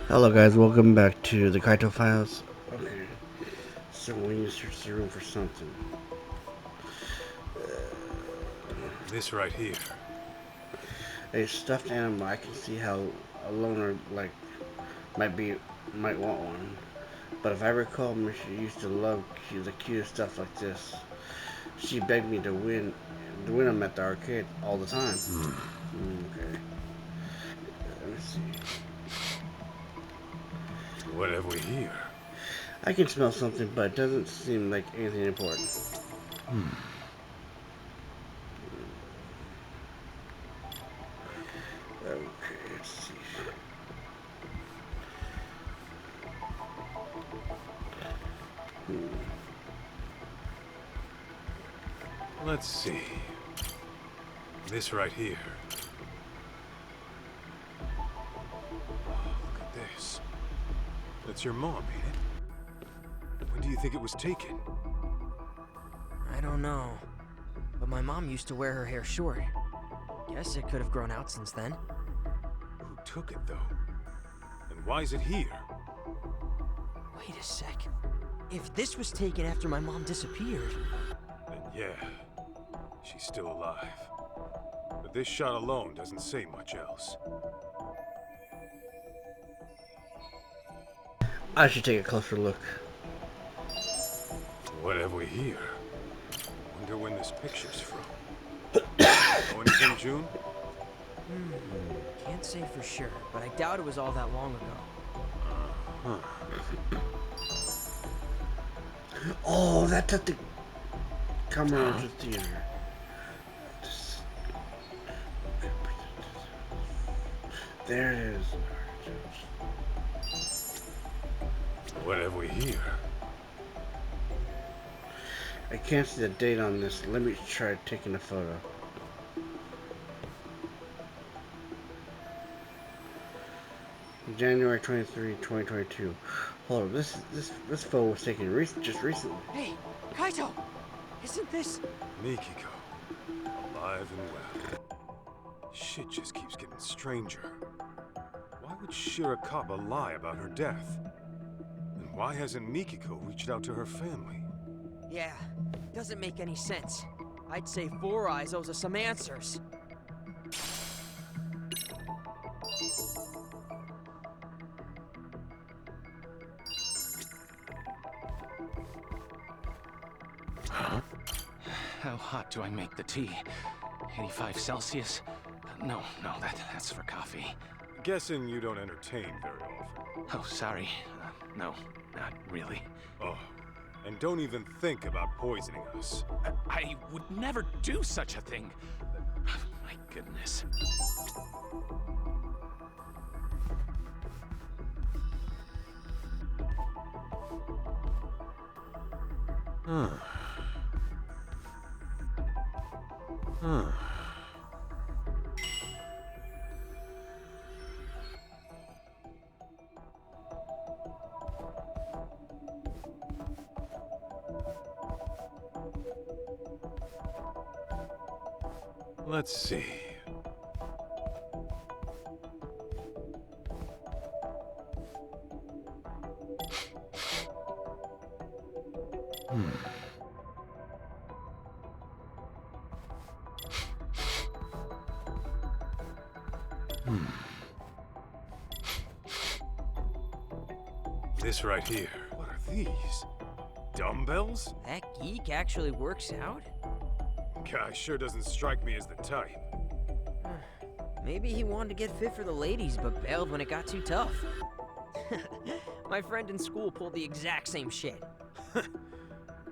Hello guys, welcome back to the Kaito files. Okay, so we need to search the room for something. This right here. A stuffed animal. I can see how a loner might be might want one. But if I recall, Misha used to love the cutest stuff like this. She begged me to win them at the arcade all the time. Okay, let me see. What have we here? I can smell something, but it doesn't seem like anything important. Okay, let's see. Let's see. This right here. Oh, look at this. That's your mom, ain't it? When do you think it was taken? I don't know. But my mom used to wear her hair short. Guess it could have grown out since then. Who took it, though? And why is it here? Wait a sec. If this was taken after my mom disappeared... Then yeah, she's still alive. But this shot alone doesn't say much else. I should take a closer look. What have we here? Wonder when this picture's from. When it's in June? Can't say for sure, but I doubt it was all that long ago. Oh, that's at the Commercial Theater. There it is. What have we here? I can't see the date on this. Let me try taking a photo. January 23, 2022. Hold on, this photo was taken just recently. Hey, Kaito! Isn't this... Mikiko. Alive and well. Shit just keeps getting stranger. Why would Shirakaba lie about her death? And why hasn't Mikiko reached out to her family? Yeah, doesn't make any sense. I'd say Four Eyes owes us some answers. How hot do I make the tea? 85 Celsius? No, that's for coffee. Guessing you don't entertain very often. Oh, sorry. No, not really. Oh, and don't even think about poisoning us. I would never do such a thing. My goodness. Let's see. This right here. What are these? Dumbbells? That geek actually works out? Guy sure doesn't strike me as the type. Maybe he wanted to get fit for the ladies, but bailed when it got too tough. My friend in school pulled the exact same shit.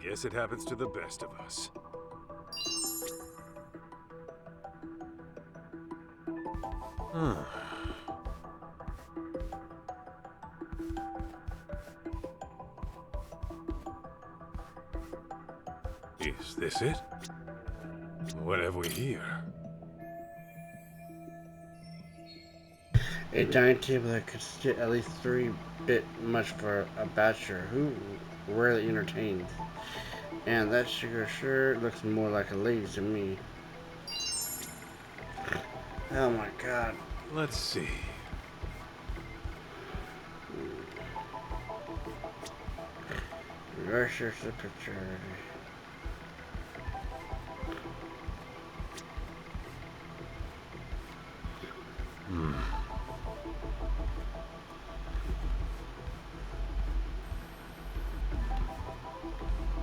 Guess it happens to the best of us. Is this it? What have we here? A dining table that could sit at least 3 bit much for a bachelor who rarely entertains. And that sugar sure looks more like a lady to me. Oh my god. Let's see. Research the picture.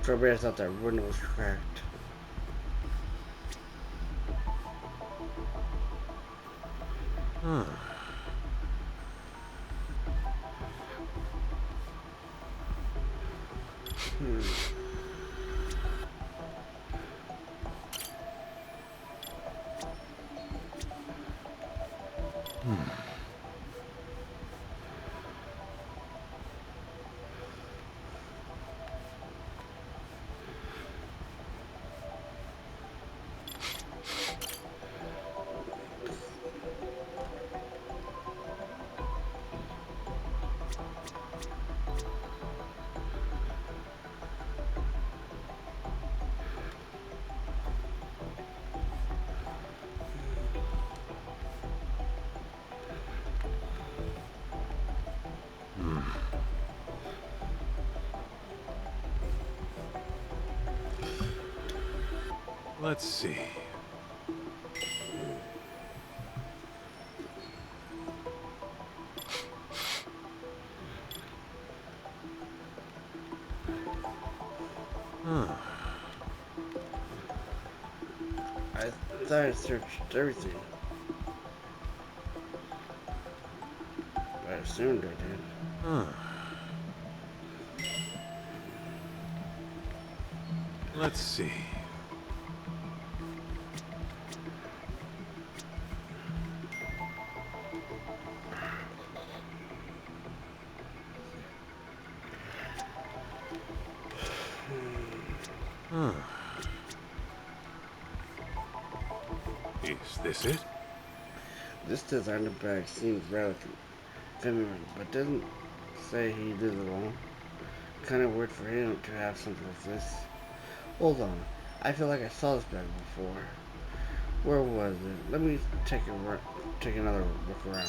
Strawberry, I thought that window was cracked. Huh. Let's see. Huh. I thought I searched everything. I assumed I did. Huh. Let's see. Huh. Is this it? This designer bag seems rather feminine, but doesn't say he lives alone. Kind of weird for him to have something like this. Hold on, I feel like I saw this bag before. Where was it? Let me take another look around.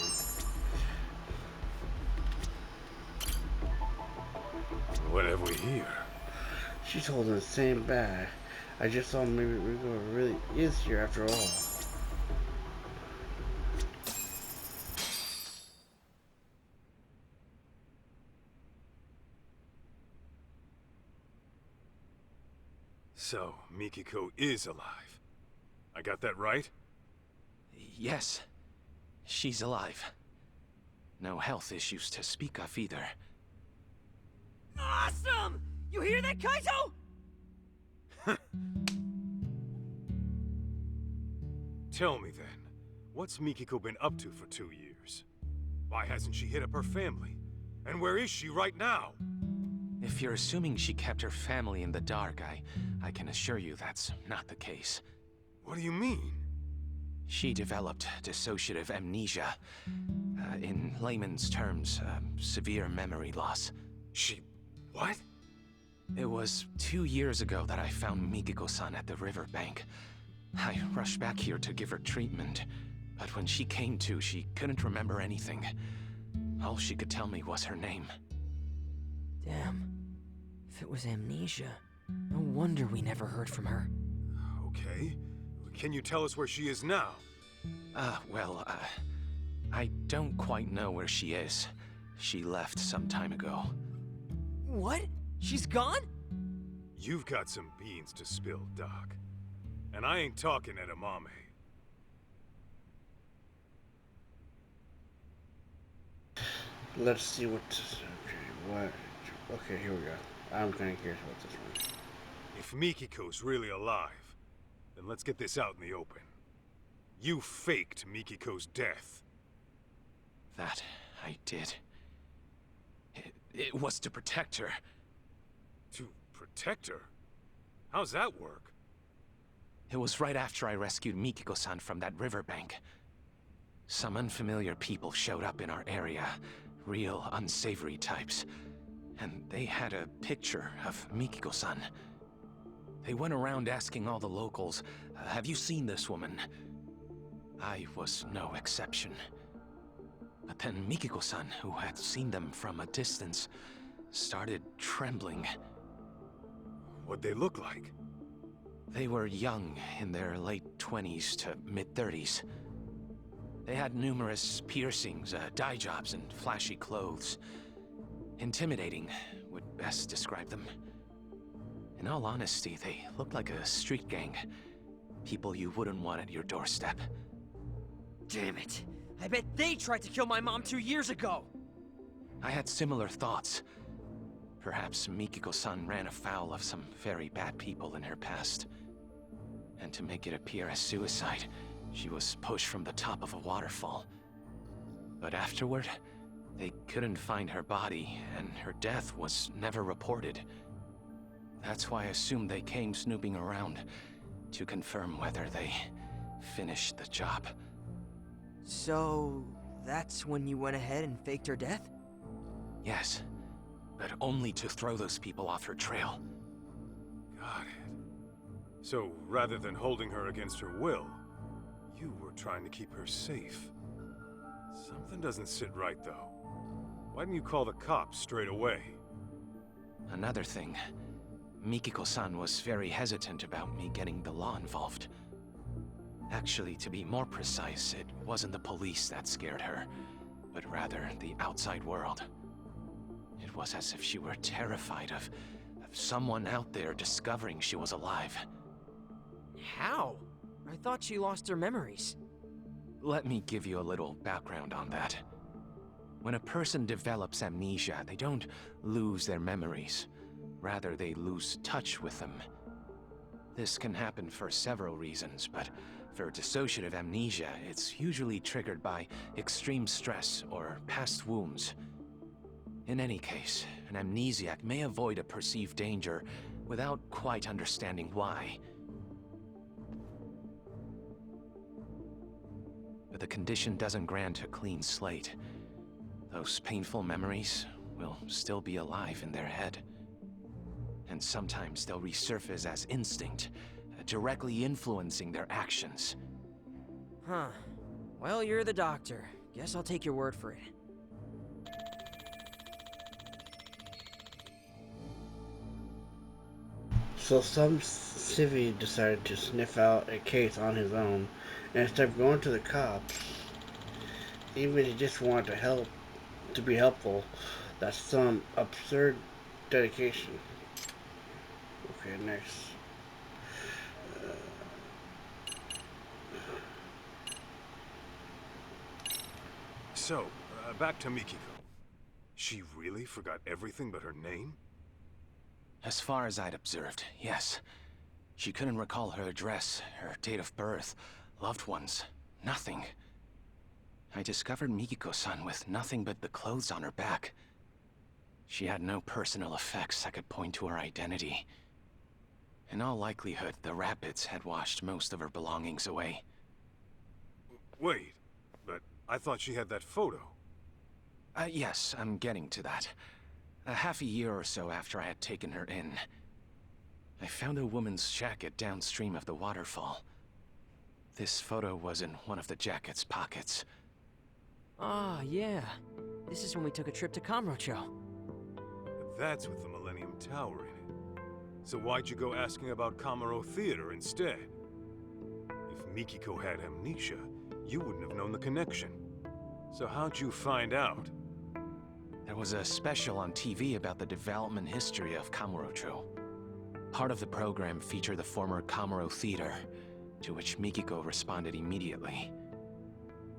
What have we here? She's holding the same bag. I just saw maybe Rico really is here after all. So, Mikiko is alive. I got that right? Yes, she's alive. No health issues to speak of either. Awesome! You hear that, Kaito? Tell me then, what's Mikiko been up to for 2 years? Why hasn't she hit up her family? And where is she right now? If you're assuming she kept her family in the dark, I can assure you that's not the case. What do you mean? She developed dissociative amnesia. In layman's terms, severe memory loss. She... what? It was 2 years ago that I found Mikiko-san at the riverbank. I rushed back here to give her treatment, but when she came to, she couldn't remember anything. All she could tell me was her name. Damn. If it was amnesia, no wonder we never heard from her. Okay. Can you tell us where she is now? I don't quite know where she is. She left some time ago. What? She's gone? You've got some beans to spill, Doc. And I ain't talking edamame. Let's see what. What? Okay, here we go. I'm kind of curious about this one. If Mikiko's really alive, then let's get this out in the open. You faked Mikiko's death. That I did. It was to protect her. To protect her? How's that work? It was right after I rescued Mikiko-san from that riverbank. Some unfamiliar people showed up in our area. Real unsavory types. And they had a picture of Mikiko-san. They went around asking all the locals, have you seen this woman? I was no exception. But then Mikiko-san, who had seen them from a distance, started trembling. What'd they look like? They were young, in their late 20s to mid-30s. They had numerous piercings, dye jobs, and flashy clothes. Intimidating would best describe them. In all honesty, they looked like a street gang. People you wouldn't want at your doorstep. Damn it! I bet they tried to kill my mom 2 years ago! I had similar thoughts. Perhaps Mikiko-san ran afoul of some very bad people in her past. And to make it appear as suicide, she was pushed from the top of a waterfall. But afterward, they couldn't find her body, and her death was never reported. That's why I assumed they came snooping around to confirm whether they finished the job. So, that's when you went ahead and faked her death? Yes, but only to throw those people off her trail. Got it. So, rather than holding her against her will, you were trying to keep her safe. Something doesn't sit right, though. Why didn't you call the cops straight away? Another thing, Mikiko-san was very hesitant about me getting the law involved. Actually, to be more precise, it wasn't the police that scared her, but rather the outside world. It was as if she were terrified of someone out there discovering she was alive. How? I thought she lost her memories. Let me give you a little background on that. When a person develops amnesia, they don't lose their memories. Rather, they lose touch with them. This can happen for several reasons, but for dissociative amnesia, it's usually triggered by extreme stress or past wounds. In any case, an amnesiac may avoid a perceived danger without quite understanding why. But the condition doesn't grant a clean slate. Those painful memories will still be alive in their head. And sometimes they'll resurface as instinct, directly influencing their actions. Huh. Well, you're the doctor. Guess I'll take your word for it. So some civvy decided to sniff out a case on his own, and instead of going to the cops, even if he just wanted to help, to be helpful, that's some absurd dedication. Okay, next. So, back to Mikiko. She really forgot everything but her name? As far as I'd observed, yes. She couldn't recall her address, her date of birth, loved ones, nothing. I discovered Mikiko-san with nothing but the clothes on her back. She had no personal effects that could point to her identity. In all likelihood, the rapids had washed most of her belongings away. Wait, but I thought she had that photo. Yes, I'm getting to that. Half a year or so after I had taken her in, I found a woman's jacket downstream of the waterfall. This photo was in one of the jacket's pockets. Ah, yeah. This is when we took a trip to Kamurocho. But that's with the Millennium Tower in it. So why'd you go asking about Kamuro Theater instead? If Mikiko had amnesia, you wouldn't have known the connection. So how'd you find out? There was a special on TV about the development history of Kamurocho. Part of the program featured the former Kamuro Theater, to which Mikiko responded immediately.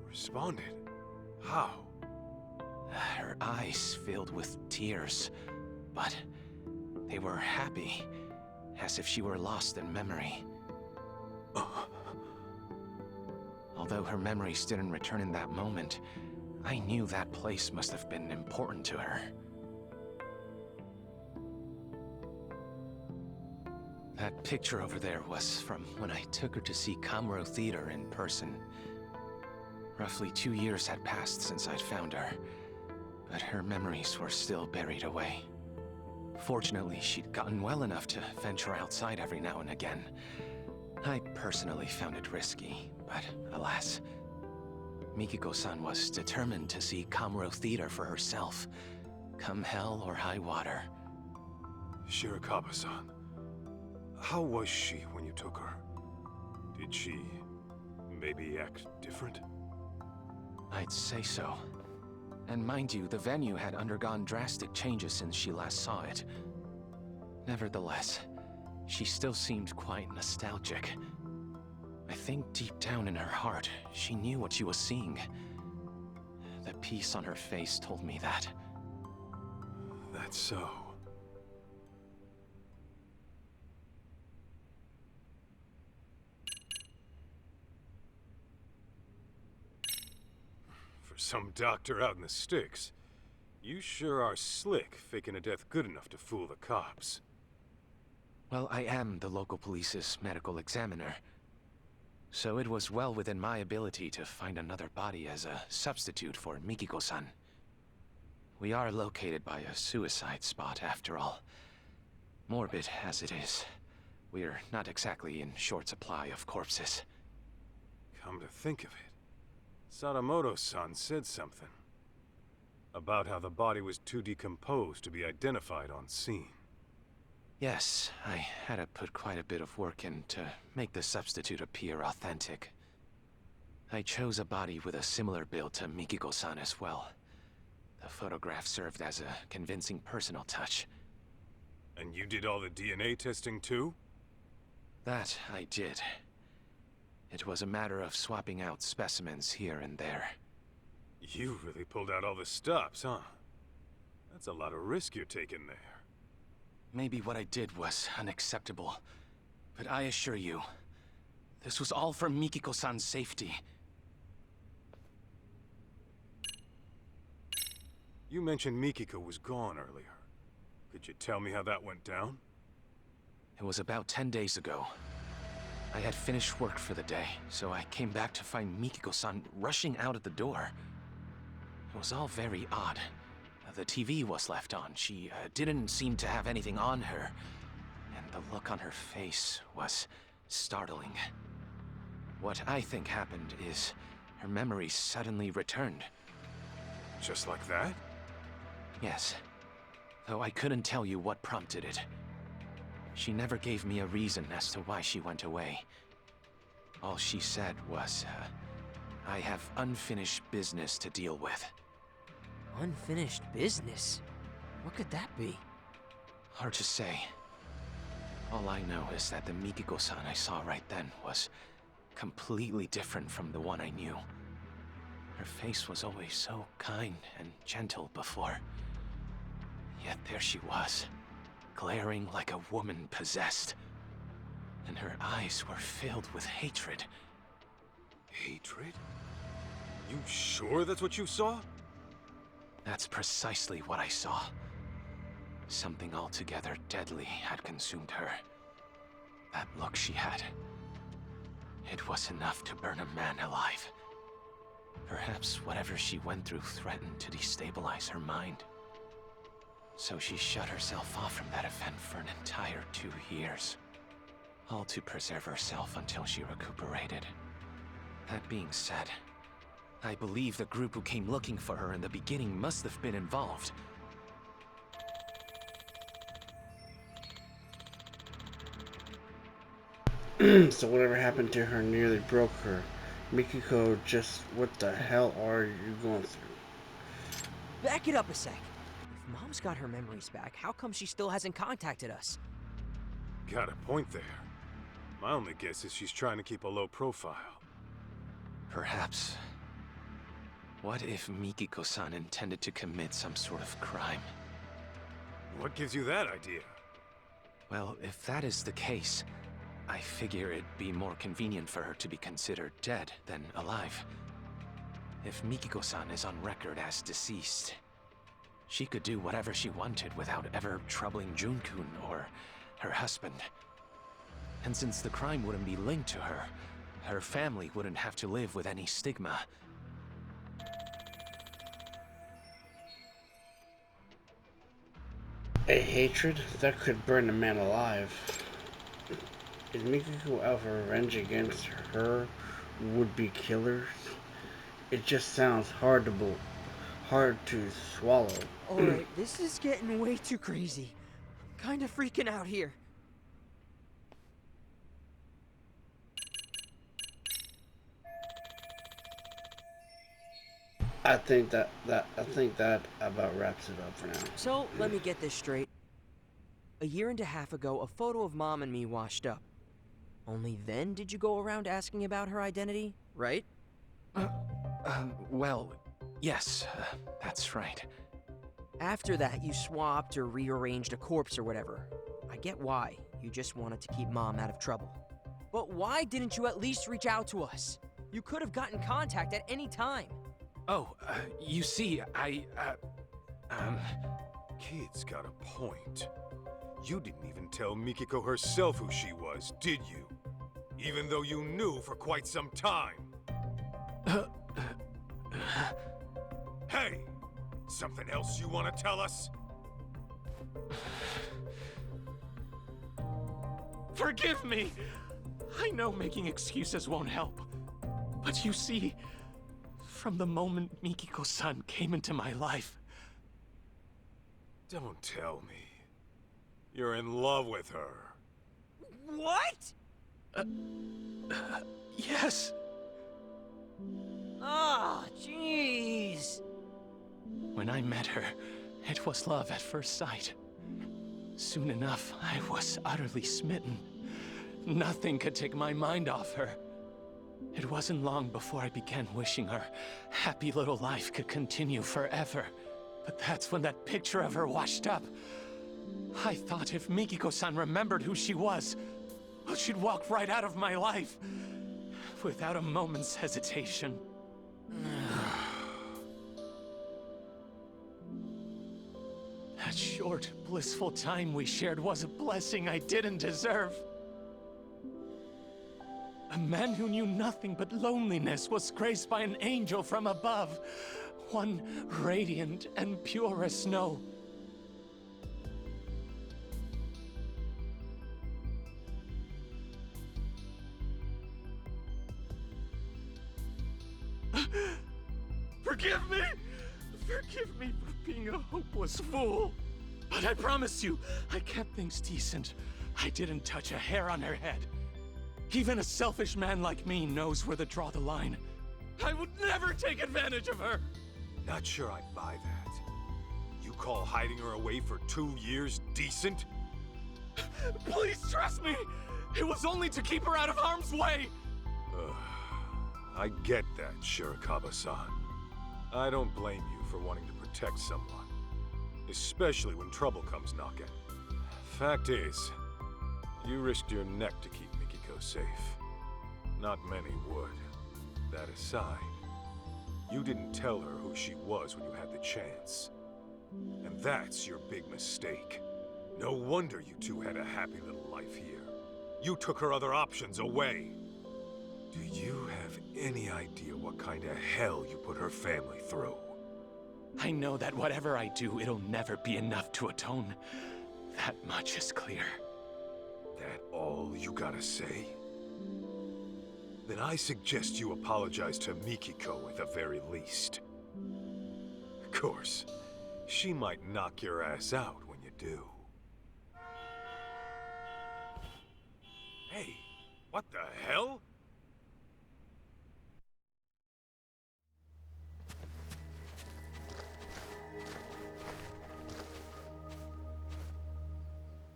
Responded? How? Her eyes filled with tears, but they were happy, as if she were lost in memory. Although her memories didn't return in that moment, I knew that place must have been important to her. That picture over there was from when I took her to see Kamuro Theater in person. Roughly 2 years had passed since I'd found her, but her memories were still buried away. Fortunately, she'd gotten well enough to venture outside every now and again. I personally found it risky, but alas, Mikiko-san was determined to see Kamuro Theater for herself, come hell or high water. Shirakawa-san, How was she when you took her? Did she maybe act different? I'd say so. And mind you, the venue had undergone drastic changes since she last saw it. Nevertheless, she still seemed quite nostalgic. I think deep down in her heart, she knew what she was seeing. The peace on her face told me that. That's so. For some doctor out in the sticks, you sure are slick faking a death good enough to fool the cops. Well, I am the local police's medical examiner. So it was well within my ability to find another body as a substitute for Mikiko-san. We are located by a suicide spot, after all. Morbid as it is, we're not exactly in short supply of corpses. Come to think of it, Sadamoto-san said something about how the body was too decomposed to be identified on scene. Yes, I had to put quite a bit of work in to make the substitute appear authentic. I chose a body with a similar build to Mikiko-san as well. The photograph served as a convincing personal touch. And you did all the DNA testing too? That I did. It was a matter of swapping out specimens here and there. You really pulled out all the stops, huh? That's a lot of risk you're taking there. Maybe what I did was unacceptable, but I assure you, this was all for Mikiko-san's safety. You mentioned Mikiko was gone earlier. Could you tell me how that went down? It was about 10 days ago. I had finished work for the day, so I came back to find Mikiko-san rushing out of the door. It was all very odd. The TV was left on. She didn't seem to have anything on her, and the look on her face was startling. What I think happened is her memory suddenly returned. Just like that? Yes, though I couldn't tell you what prompted it. She never gave me a reason as to why she went away. All she said was, I have unfinished business to deal with. Unfinished business? What could that be? Hard to say. All I know is that the Mikiko-san I saw right then was completely different from the one I knew. Her face was always so kind and gentle before. Yet there she was, glaring like a woman possessed. And her eyes were filled with hatred. Hatred? You sure that's what you saw? That's precisely what I saw. Something altogether deadly had consumed her. That look she had. It was enough to burn a man alive. Perhaps whatever she went through threatened to destabilize her mind. So she shut herself off from that event for an entire 2 years. All to preserve herself until she recuperated. That being said, I believe the group who came looking for her in the beginning must have been involved. So whatever happened to her nearly broke her. Mikiko, just what the hell are you going through? Back it up a sec. If Mom's got her memories back, how come she still hasn't contacted us? Got a point there. My only guess is she's trying to keep a low profile. Perhaps. What if Mikiko-san intended to commit some sort of crime? What gives you that idea? Well, if that is the case, I figure it'd be more convenient for her to be considered dead than alive. If Mikiko-san is on record as deceased, she could do whatever she wanted without ever troubling Jun-kun or her husband. And since the crime wouldn't be linked to her, her family wouldn't have to live with any stigma. A hatred that could burn a man alive. Is Mikiko out for revenge against her would-be killers? It just sounds hard to swallow. Alright, this is getting way too crazy. I'm kinda freaking out here. I think that about wraps it up for now. So, let me get this straight. A year and a half ago, a photo of Mom and me washed up. Only then did you go around asking about her identity, right? Well, yes, that's right. After that, you swapped or rearranged a corpse or whatever. I get why. You just wanted to keep Mom out of trouble. But why didn't you at least reach out to us? You could have gotten contact at any time. Oh, you see, Kid's got a point. You didn't even tell Mikiko herself who she was, did you? Even though you knew for quite some time. Hey! Something else you want to tell us? Forgive me! I know making excuses won't help. But you see, from the moment Mikiko-san came into my life... Don't tell me. You're in love with her. What? Yes! Ah, jeez. When I met her, it was love at first sight. Soon enough, I was utterly smitten. Nothing could take my mind off her. It wasn't long before I began wishing her happy little life could continue forever. But that's when that picture of her washed up. I thought if Mikiko-san remembered who she was, well, she'd walk right out of my life. Without a moment's hesitation. That short, blissful time we shared was a blessing I didn't deserve. A man who knew nothing but loneliness was graced by an angel from above. One radiant and pure as snow. Forgive me! Forgive me for being a hopeless fool. But I promise you, I kept things decent. I didn't touch a hair on her head. Even a selfish man like me knows where to draw the line. I would never take advantage of her! Not sure I'd buy that. You call hiding her away for 2 years decent? Please trust me! It was only to keep her out of harm's way! I get that, Shirakawa-san. I don't blame you for wanting to protect someone. Especially when trouble comes knocking. Fact is, you risked your neck to keep Mikiko safe. Not many would. That aside, you didn't tell her who she was when you had the chance. And that's your big mistake. No wonder you two had a happy little life here. You took her other options away. Do you have any idea what kind of hell you put her family through? I know that whatever I do, it'll never be enough to atone. That much is clear. That all you gotta say? Then I suggest you apologize to Mikiko at the very least. Of course, she might knock your ass out when you do. Hey, what the hell?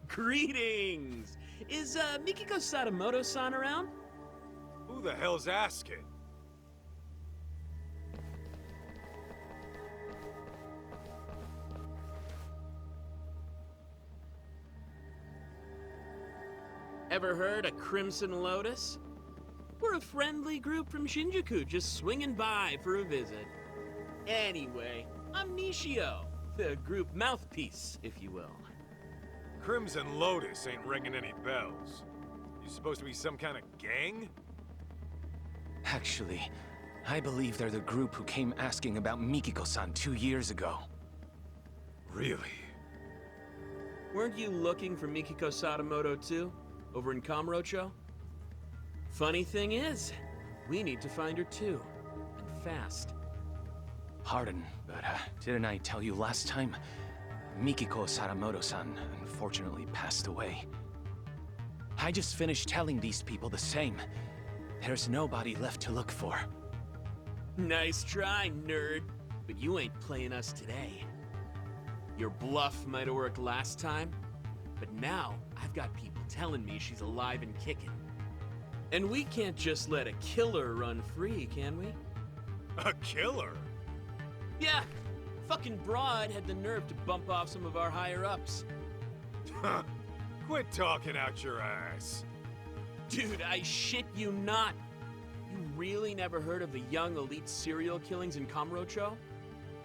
Greetings! Is Mikiko Sadamoto-san around? Who the hell's asking? Ever heard of Crimson Lotus? We're a friendly group from Shinjuku just swinging by for a visit. Anyway, I'm Nishio, the group mouthpiece, if you will. Crimson Lotus ain't ringing any bells. You supposed to be some kind of gang? Actually, I believe they're the group who came asking about Mikiko-san 2 years ago. Really? Weren't you looking for Mikiko Sadamoto too, over in Kamurocho? Funny thing is, we need to find her too, and fast. Pardon, but didn't I tell you last time? Mikiko Sadamoto-san unfortunately passed away. I just finished telling these people the same. There's nobody left to look for. Nice try, nerd. But you ain't playing us today. Your bluff might have worked last time, but now I've got people telling me she's alive and kicking. And we can't just let a killer run free, can we? A killer? Yeah, fucking broad had the nerve to bump off some of our higher-ups. Huh. Quit talking out your ass. Dude, I shit you not. You really never heard of the young elite serial killings in Kamurocho?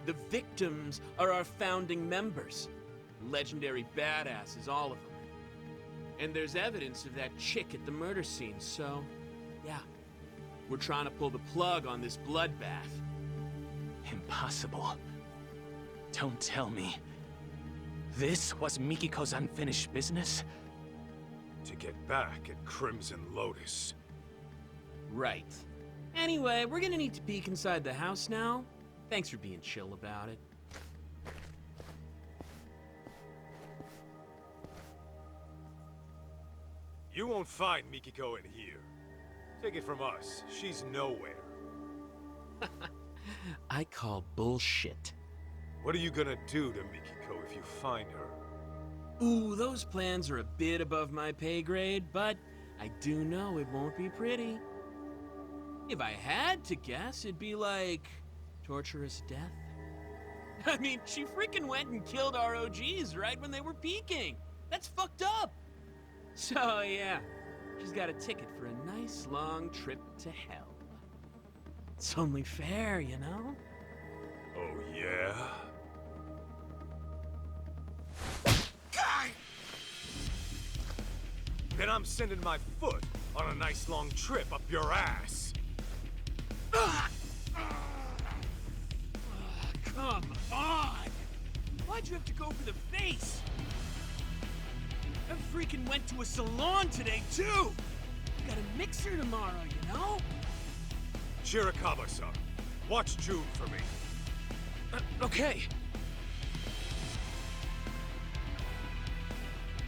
The victims are our founding members. Legendary badasses, all of them. And there's evidence of that chick at the murder scene, so... yeah. We're trying to pull the plug on this bloodbath. Impossible. Don't tell me. This was Mikiko's unfinished business? To get back at Crimson Lotus. Right. Anyway, we're gonna need to peek inside the house now. Thanks for being chill about it. You won't find Mikiko in here. Take it from us, she's nowhere. I call bullshit. What are you gonna do to Mikiko if you find her? Ooh, those plans are a bit above my pay grade, but I do know it won't be pretty. If I had to guess, it'd be like... torturous death? I mean, she freaking went and killed our OGs right when they were peaking. That's fucked up. So, yeah, she's got a ticket for a nice long trip to hell. It's only fair, you know? Oh, yeah? Then I'm sending my foot on a nice long trip up your ass. Come on! Why'd you have to go for the face? I freaking went to a salon today, too! Got a mixer tomorrow, you know? Shirakawa-san, watch June for me. Okay.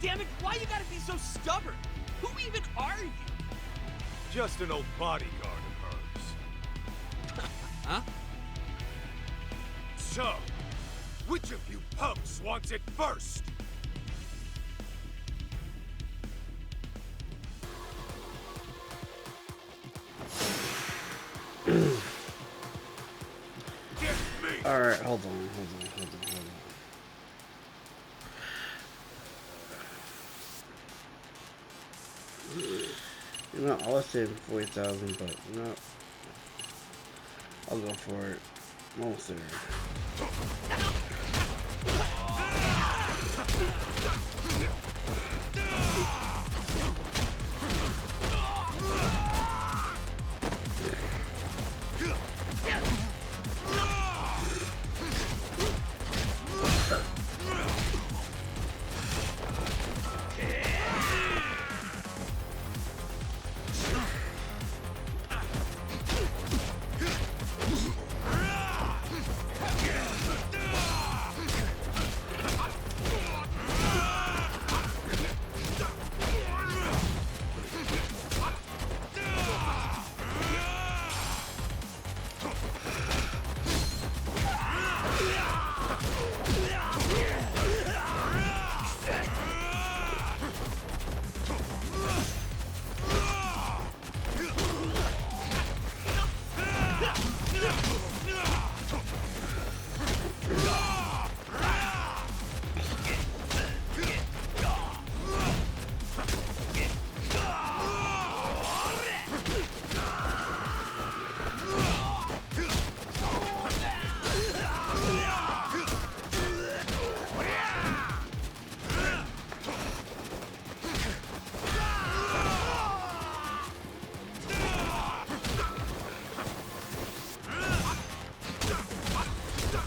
Damn it, why you gotta be so stubborn? Who even are you? Just an old bodyguard of hers. Huh? So, which of you punks wants it first? Get me! Alright, hold on. You know, I was saying 40,000, but no. I'll go for it. Almost there.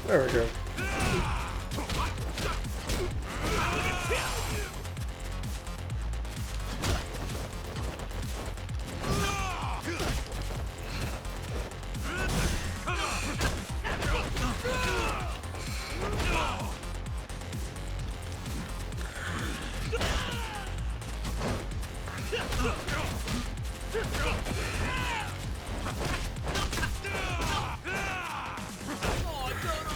There we go. Oh, don't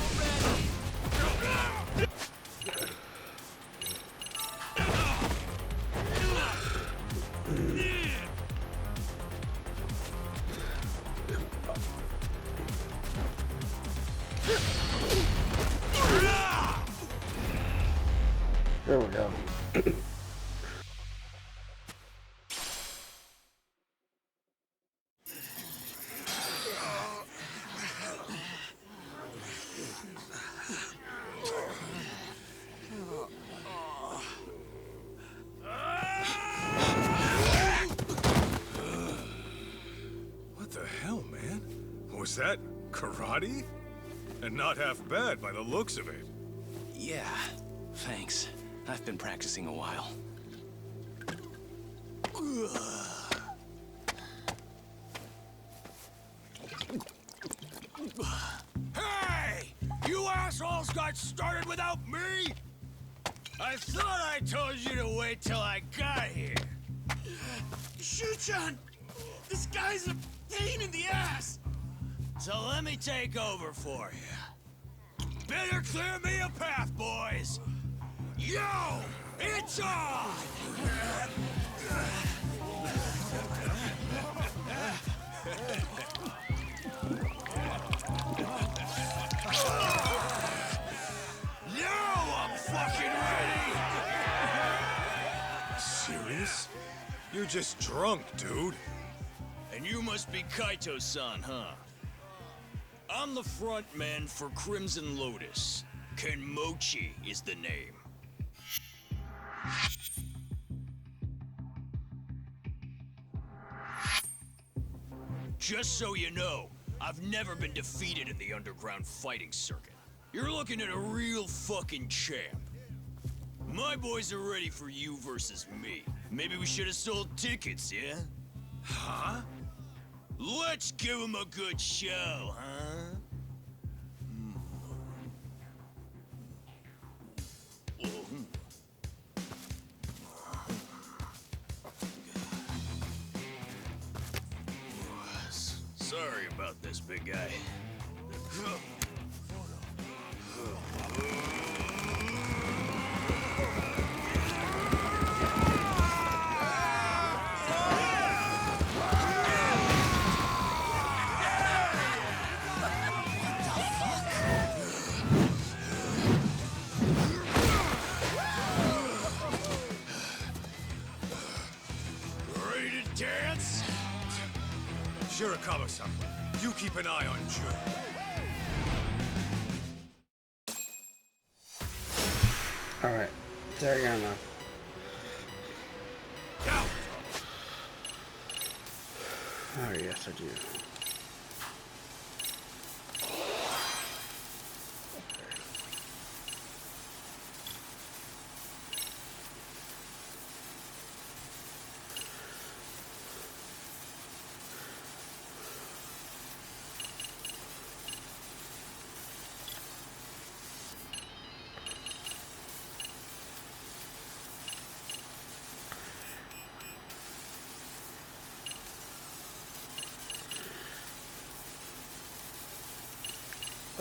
There we go. What the hell, man? Was that karate? And not half bad by the looks of it. Yeah, thanks. I've been practicing a while. Hey! You assholes got started without me? I thought I told you to wait till I got here. Shuchan! This guy's a pain in the ass! So let me take over for you. Better clear me a path, boys! Yo! It's on! Now I'm fucking ready! Serious? You're just drunk, dude. And you must be Kaito-san, huh? I'm the front man for Crimson Lotus. Kenmochi is the name. Just so you know, I've never been defeated in the underground fighting circuit. You're looking at a real fucking champ. My boys are ready for you versus me. Maybe we should have sold tickets, yeah? Huh? Let's give him a good show, huh? Sorry about this, big guy. Ready to dance? Shirakawa-san, you keep an eye on Joe. Alright, there you go now. Now! Oh, yes, I do.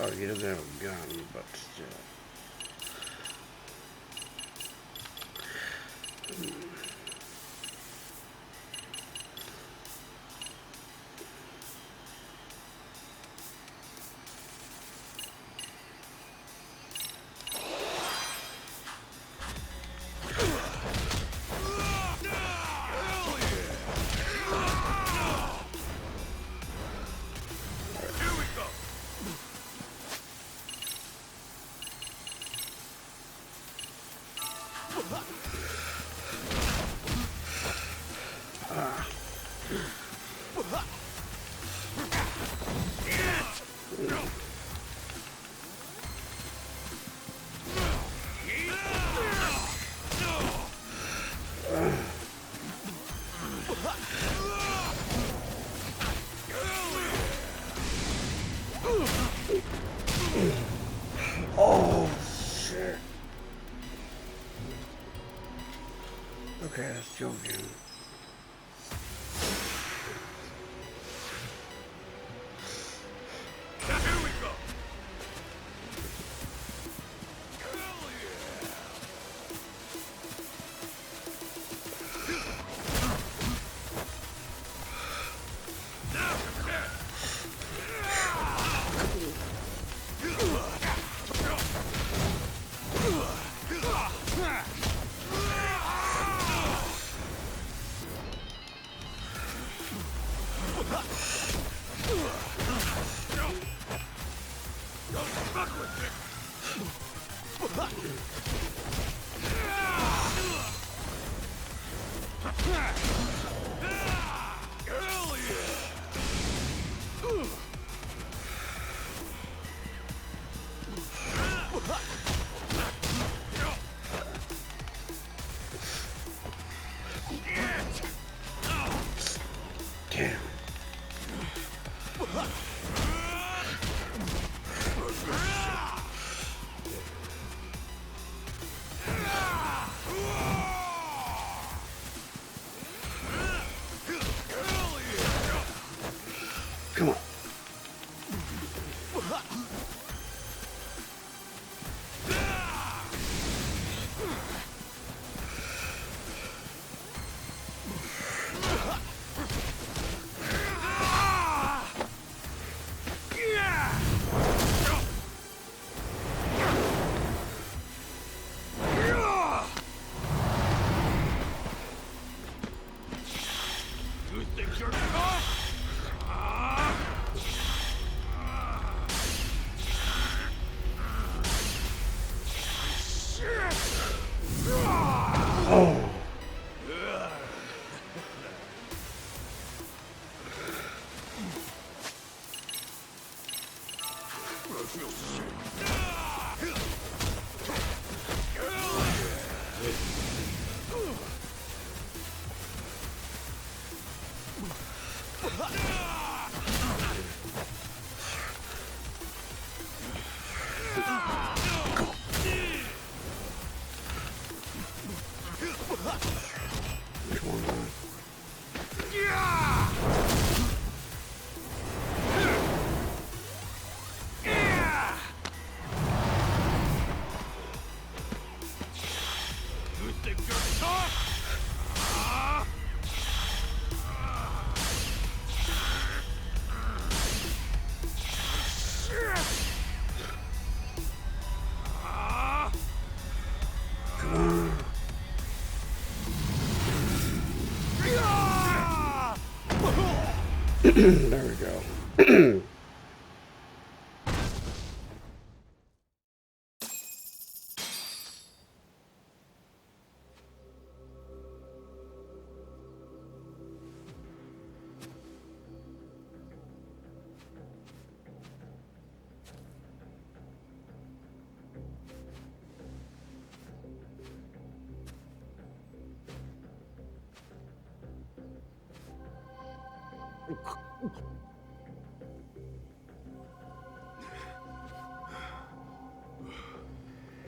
Oh, he doesn't have a gun, but still. Here we go! Oh, shit. Okay, let's go again. Now here we go! Now, Hell yeah! Damn. Come on. You think you're tough? Oh. You think you're tough? There we go.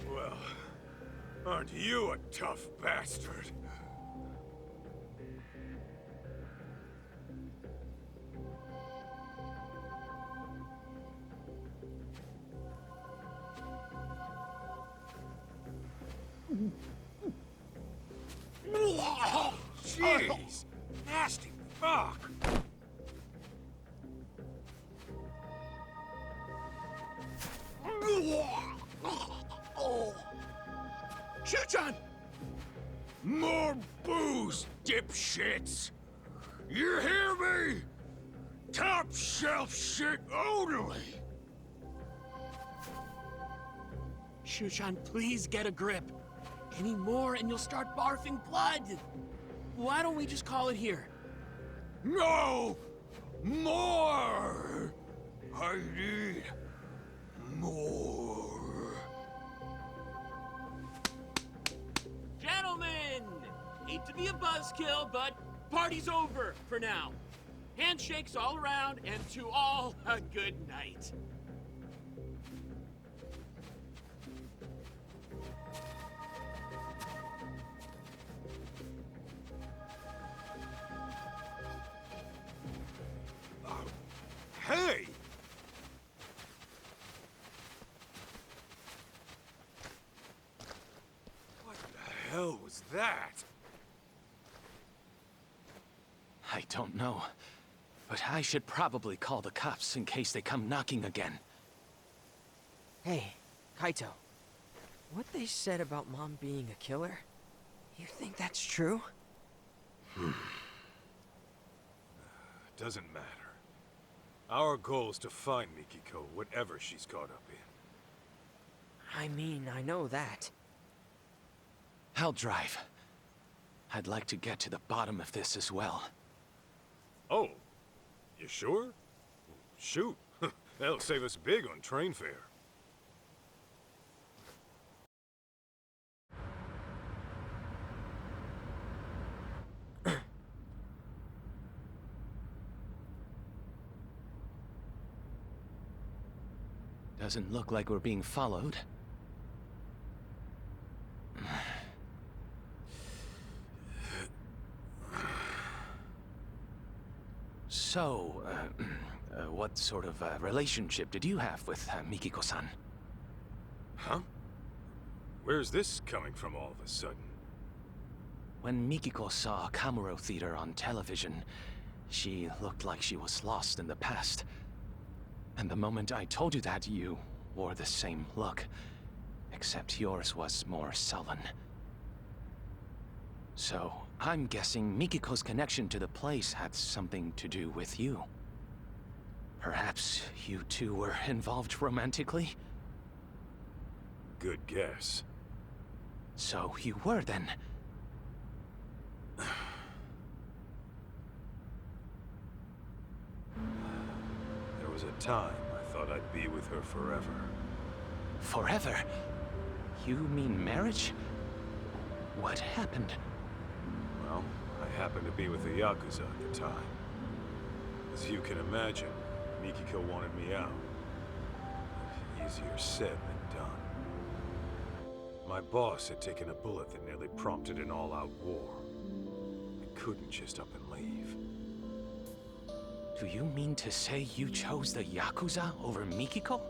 Well, aren't you a tough bastard? Jeez! Nasty fuck! Shit-on! More booze, dipshits! You hear me? Top shelf shit only! Shushan, please get a grip. Any more and you'll start barfing blood. Why don't we just call it here? No! More! I need more. Gentlemen! Hate to be a buzzkill, but party's over for now. Handshakes all around, and to all, a good night. Hey! What the hell was that? I don't know. But I should probably call the cops in case they come knocking again. Hey, Kaito. What they said about Mom being a killer, you think that's true? Doesn't matter. Our goal is to find Mikiko, whatever she's caught up in. I mean, I know that. I'll drive. I'd like to get to the bottom of this as well. Oh, you sure? Shoot, that'll save us big on train fare. Doesn't look like we're being followed. So, what sort of relationship did you have with Mikiko-san? Huh? Where's this coming from all of a sudden? When Mikiko saw Kamuro Theater on television, she looked like she was lost in the past. And the moment I told you that, you wore the same look, except yours was more sullen. So, I'm guessing Mikiko's connection to the place had something to do with you. Perhaps you two were involved romantically? Good guess. So you were then. There was a time I thought I'd be with her forever. Forever? You mean marriage? What happened? Well, I happened to be with the Yakuza at the time. As you can imagine, Mikiko wanted me out. But easier said than done. My boss had taken a bullet that nearly prompted an all-out war. I couldn't just up and leave. Do you mean to say you chose the Yakuza over Mikiko?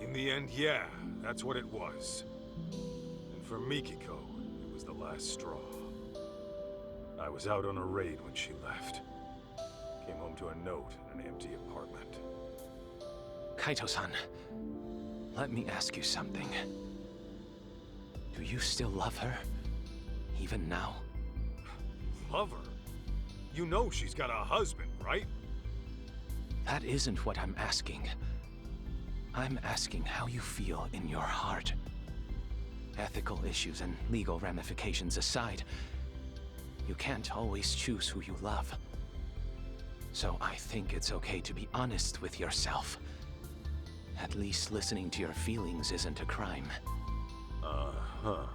In the end, yeah, that's what it was. And for Mikiko, it was the last straw. I was out on a raid when she left. Came home to a note in an empty apartment. Kaito-san, let me ask you something. Do you still love her? Even now? Love her? You know she's got a husband, right? That isn't what I'm asking. I'm asking how you feel in your heart. Ethical issues and legal ramifications aside, you can't always choose who you love. So I think it's okay to be honest with yourself. At least listening to your feelings isn't a crime. Uh-huh.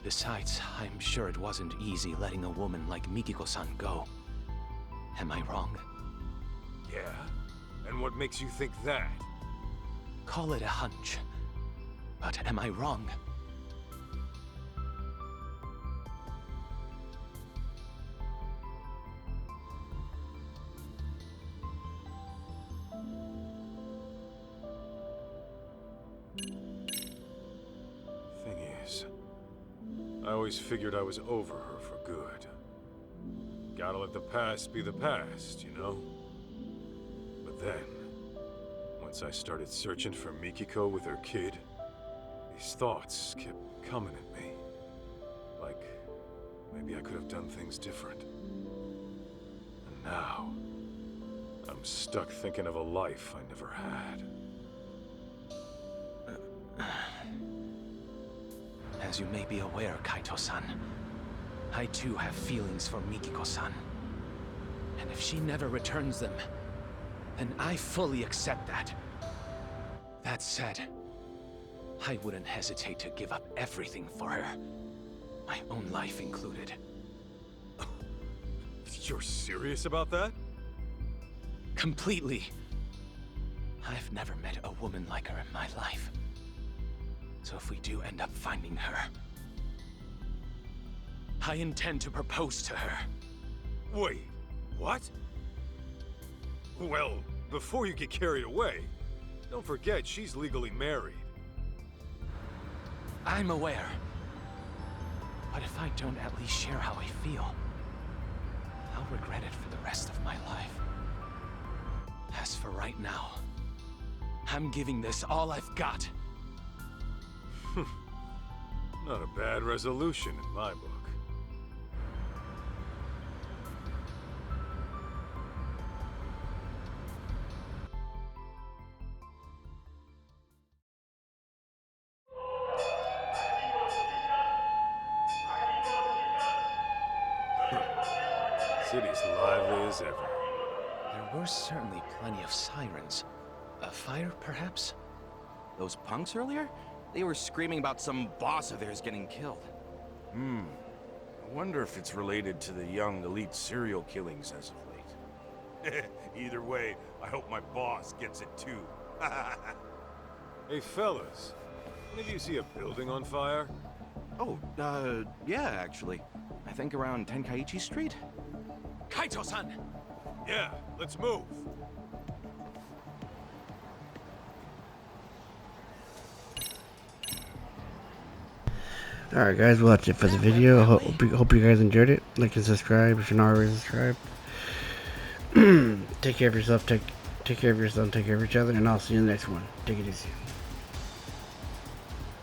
Besides, I'm sure it wasn't easy letting a woman like Mikiko-san go. Am I wrong? Yeah? And what makes you think that? Call it a hunch. But am I wrong? Thing is, I always figured I was over her for good. Gotta let the past be the past, you know? But then, once I started searching for Mikiko with her kid, these thoughts kept coming at me. Like, maybe I could have done things different. And now, I'm stuck thinking of a life I never had. As you may be aware, Kaito-san, I too have feelings for Mikiko-san. And if she never returns them, then I fully accept that. That said, I wouldn't hesitate to give up everything for her. My own life included. You're serious about that? Completely. I've never met a woman like her in my life. So if we do end up finding her, I intend to propose to her. Wait, what? Well, before you get carried away, don't forget she's legally married. I'm aware. But if I don't at least share how I feel, I'll regret it for the rest of my life. As for right now, I'm giving this all I've got. Not a bad resolution in my book. City's lively as ever. There were certainly plenty of sirens. A fire, perhaps? Those punks earlier? They were screaming about some boss of theirs getting killed. I wonder if it's related to the young elite serial killings as of late. Either way, I hope my boss gets it too. Hey fellas, any of you see a building on fire? Oh, yeah, actually. I think around Tenkaichi Street? Kaito-san! Yeah, let's move. Alright guys, well that's it for the video. Hope you guys enjoyed it. Like and subscribe if you're not already subscribed. Take care of yourself, take care of your son, take care of each other, and I'll see you in the next one. Take it easy.